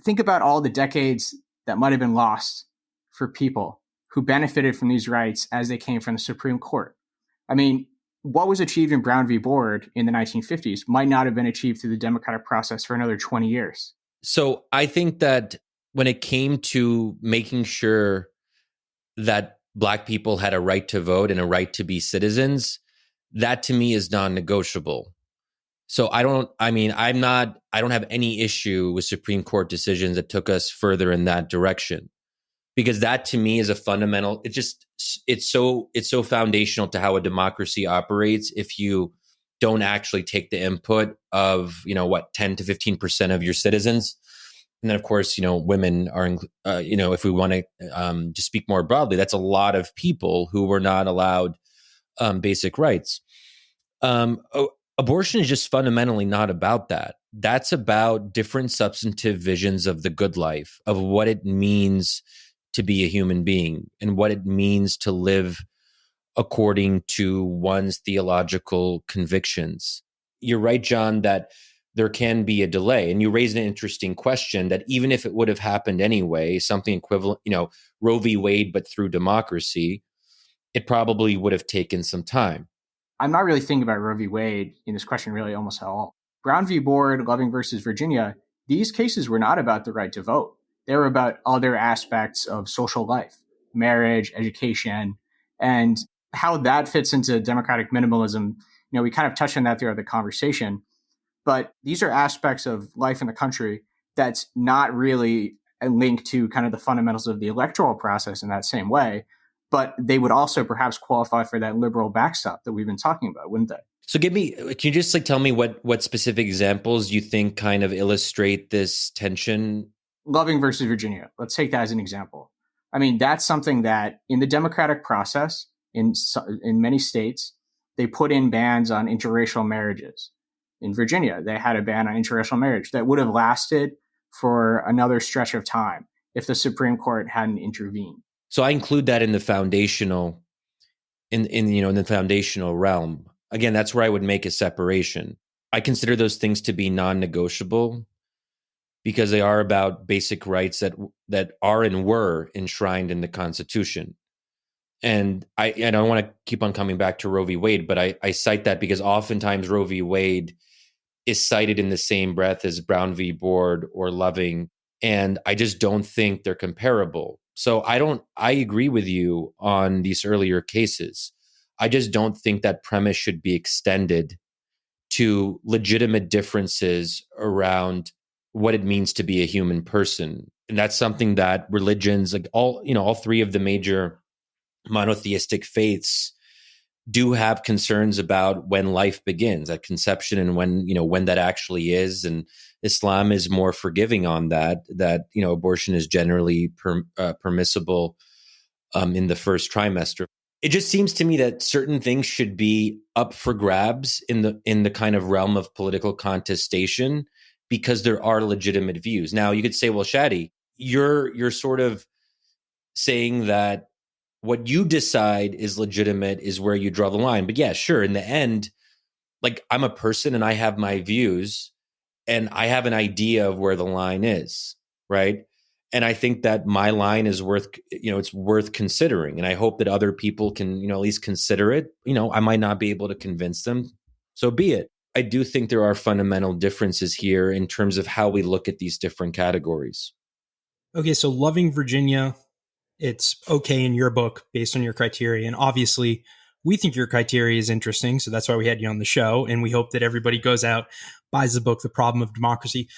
think about all the decades that might have been lost for people who benefited from these rights as they came from the Supreme Court. I mean, what was achieved in Brown v. Board in the 1950s might not have been achieved through the democratic process for another 20 years. So I think that when it came to making sure that Black people had a right to vote and a right to be citizens, that to me is non-negotiable. So I don't have any issue with Supreme Court decisions that took us further in that direction, because that to me is a fundamental, it's so foundational to how a democracy operates. If you don't actually take the input of, 10 to 15% of your citizens, And then, of course, women are, if we want to just speak more broadly, that's a lot of people who were not allowed basic rights. Abortion is just fundamentally not about that. That's about different substantive visions of the good life, of what it means to be a human being and what it means to live according to one's theological convictions. You're right, John, that there can be a delay. And you raised an interesting question that even if it would have happened anyway, something equivalent, Roe v. Wade, but through democracy, it probably would have taken some time. I'm not really thinking about Roe v. Wade in this question really almost at all. Brown v. Board, Loving versus Virginia, these cases were not about the right to vote. They were about other aspects of social life, marriage, education, and how that fits into democratic minimalism. We kind of touched on that throughout the conversation, but these are aspects of life in the country that's not really a link to kind of the fundamentals of the electoral process in that same way. But they would also perhaps qualify for that liberal backstop that we've been talking about, wouldn't they? So can you just tell me what specific examples you think kind of illustrate this tension? Loving versus Virginia. Let's take that as an example. I mean, that's something that in the democratic process in many states, they put in bans on interracial marriages. In Virginia, they had a ban on interracial marriage that would have lasted for another stretch of time if the Supreme Court hadn't intervened. So I include that in the foundational, in the foundational realm. Again, that's where I would make a separation. I consider those things to be non-negotiable because they are about basic rights that are and were enshrined in the Constitution. And I don't want to keep on coming back to Roe v. Wade, but I cite that because oftentimes Roe v. Wade is cited in the same breath as Brown v. Board or Loving, and I just don't think they're comparable. So I agree with you on these earlier cases. I just don't think that premise should be extended to legitimate differences around what it means to be a human person. And that's something that religions, like all three of the major monotheistic faiths, do have concerns about when life begins at conception and when that actually is. And Islam is more forgiving on that abortion is generally permissible in the first trimester. It just seems to me that certain things should be up for grabs in the kind of realm of political contestation because there are legitimate views. Now you could say, well, Shadi, you're sort of saying that what you decide is legitimate is where you draw the line. But yeah, sure. In the end, like I'm a person and I have my views and I have an idea of where the line is, right? And I think that my line is it's worth considering. And I hope that other people can, at least consider it. I might not be able to convince them. So be it. I do think there are fundamental differences here in terms of how we look at these different categories. Okay, so Loving Virginia, it's okay in your book based on your criteria. And obviously, we think your criteria is interesting. So that's why we had you on the show. And we hope that everybody goes out, buys the book, The Problem of Democracy.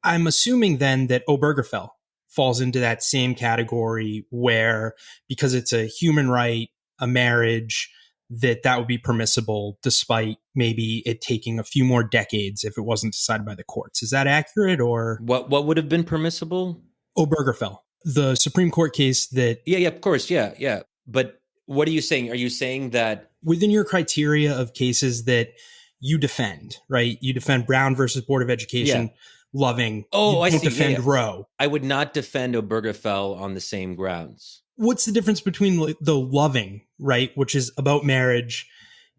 I'm assuming then that Obergefell falls into that same category where, because it's a human right, a marriage, that would be permissible despite maybe it taking a few more decades if it wasn't decided by the courts. Is that accurate? Or what would have been permissible? Obergefell, the Supreme Court case that... Yeah, of course. Yeah. But what are you saying? Are you saying that within your criteria of cases that you defend, right? You defend Brown versus Board of Education, Loving. I see. Defend Roe. I would not defend Obergefell on the same grounds. What's the difference between the Loving, right, which is about marriage,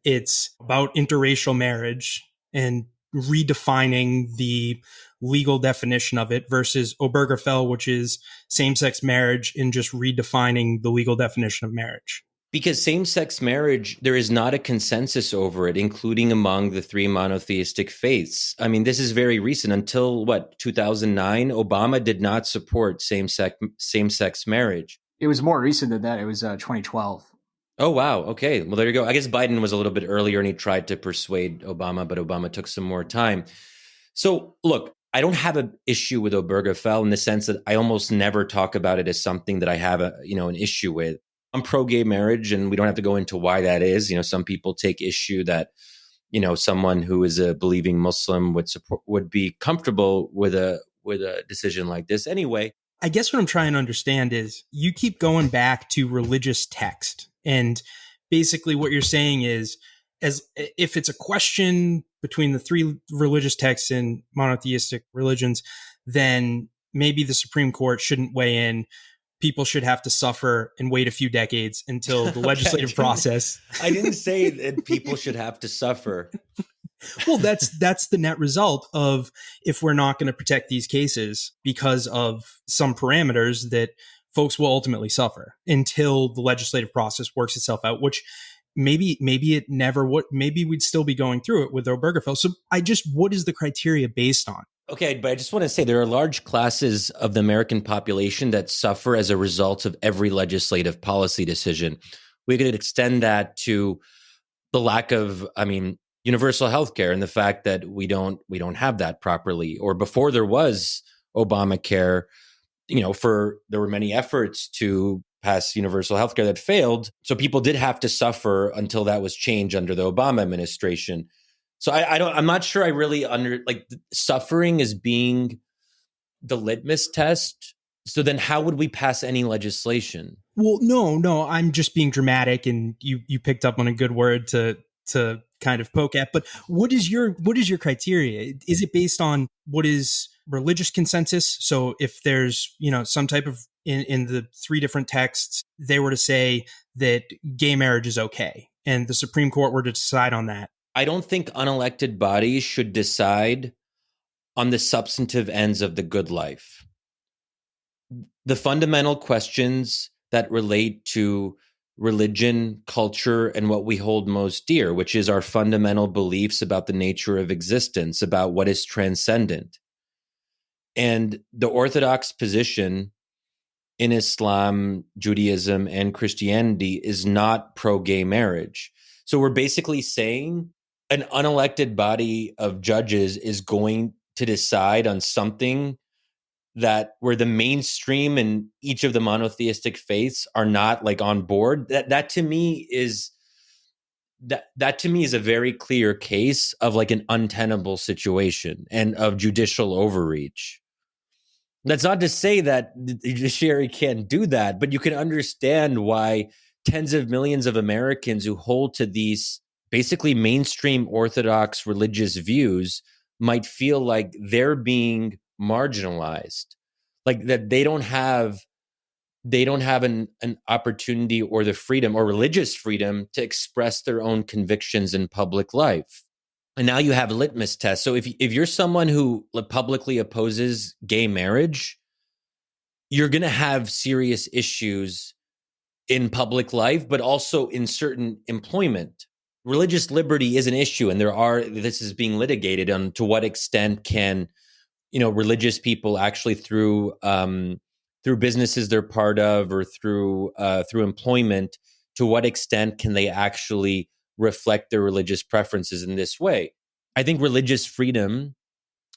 it's about interracial marriage and redefining the legal definition of it, versus Obergefell, which is same-sex marriage and just redefining the legal definition of marriage? Because same-sex marriage, there is not a consensus over it, including among the three monotheistic faiths. I mean, this is very recent. Until 2009, Obama did not support same-sex marriage. It was more recent than that. It was 2012. Oh, wow. Okay. Well, there you go. I guess Biden was a little bit earlier and he tried to persuade Obama, but Obama took some more time. So look, I don't have an issue with Obergefell in the sense that I almost never talk about it as something that I have an issue with. I'm pro-gay marriage, and we don't have to go into why that is. Some people take issue that, someone who is a believing Muslim would be comfortable with a with a decision like this. Anyway, I guess what I'm trying to understand is you keep going back to religious text. And basically what you're saying is, as if it's a question between the three religious texts in monotheistic religions, then maybe the Supreme Court shouldn't weigh in. People should have to suffer and wait a few decades until the legislative process. I didn't say that people should have to suffer. Well, that's the net result of, if we're not going to protect these cases because of some parameters, that folks will ultimately suffer until the legislative process works itself out, which maybe it never would. Maybe we'd still be going through it with Obergefell. So what is the criteria based on? Okay, but I just want to say there are large classes of the American population that suffer as a result of every legislative policy decision. We could extend that to the lack of, universal health care, and the fact that we don't have that properly. Or before there was Obamacare, there were many efforts to pass universal health care that failed. So people did have to suffer until that was changed under the Obama administration. So I'm not sure I really suffering as being the litmus test. So then how would we pass any legislation? Well, no, I'm just being dramatic, and you picked up on a good word to kind of poke at. But what is your criteria? Is it based on what is religious consensus? So if there's, some type of, in the three different texts, they were to say that gay marriage is okay, and the Supreme Court were to decide on that. I don't think unelected bodies should decide on the substantive ends of the good life. The fundamental questions that relate to religion, culture, and what we hold most dear, which is our fundamental beliefs about the nature of existence, about what is transcendent. And the orthodox position in Islam, Judaism, and Christianity is not pro-gay marriage. So we're basically saying an unelected body of judges is going to decide on something that where the mainstream and each of the monotheistic faiths are not on board. That to me is a very clear case of an untenable situation and of judicial overreach. That's not to say that the judiciary can't do that, but you can understand why tens of millions of Americans who hold to these basically mainstream Orthodox religious views might feel like they're being marginalized, that they don't have an opportunity or the freedom or religious freedom to express their own convictions in public life. And now you have a litmus test. So if you're someone who publicly opposes gay marriage, you're going to have serious issues in public life, but also in certain employment. Religious liberty is an issue, and this is being litigated on to what extent can, religious people actually through businesses they're part of or through employment, to what extent can they actually reflect their religious preferences in this way? I think religious freedom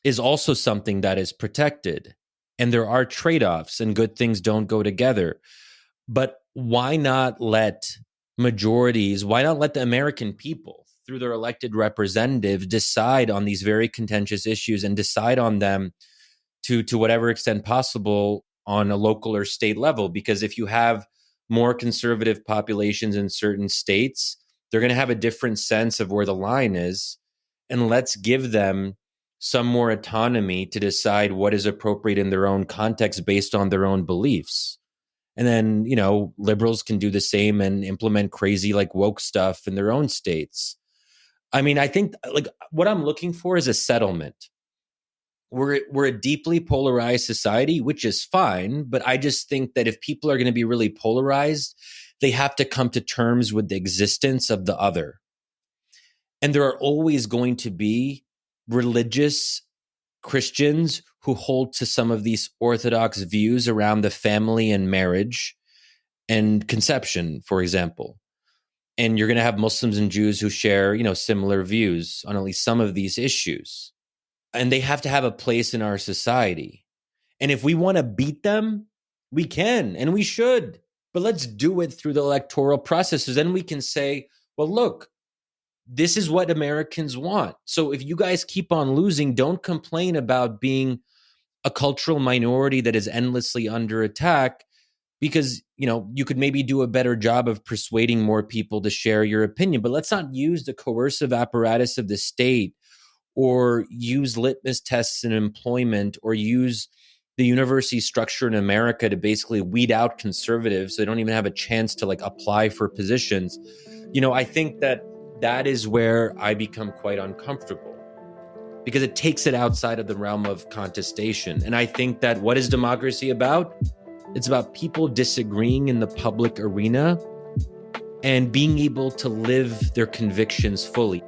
is also something that is protected, and there are trade-offs, and good things don't go together. But why not let the American people, through their elected representatives, decide on these very contentious issues and decide on them to whatever extent possible on a local or state level? Because if you have more conservative populations in certain states, they're going to have a different sense of where the line is. And let's give them some more autonomy to decide what is appropriate in their own context based on their own beliefs. And then, liberals can do the same and implement crazy woke stuff in their own states. I think what I'm looking for is a settlement. We're a deeply polarized society, which is fine. But I just think that if people are going to be really polarized, they have to come to terms with the existence of the other. And there are always going to be religious Christians who hold to some of these orthodox views around the family and marriage and conception, for example. And you're going to have Muslims and Jews who share, similar views on at least some of these issues. And they have to have a place in our society. And if we want to beat them, we can and we should. But let's do it through the electoral processes. Then we can say, well, look, this is what Americans want. So if you guys keep on losing, don't complain about being a cultural minority that is endlessly under attack because, you could maybe do a better job of persuading more people to share your opinion. But let's not use the coercive apparatus of the state or use litmus tests in employment or use the university structure in America to basically weed out conservatives so they don't even have a chance to apply for positions. I think that is where I become quite uncomfortable because it takes it outside of the realm of contestation. And I think that what is democracy about? It's about people disagreeing in the public arena and being able to live their convictions fully.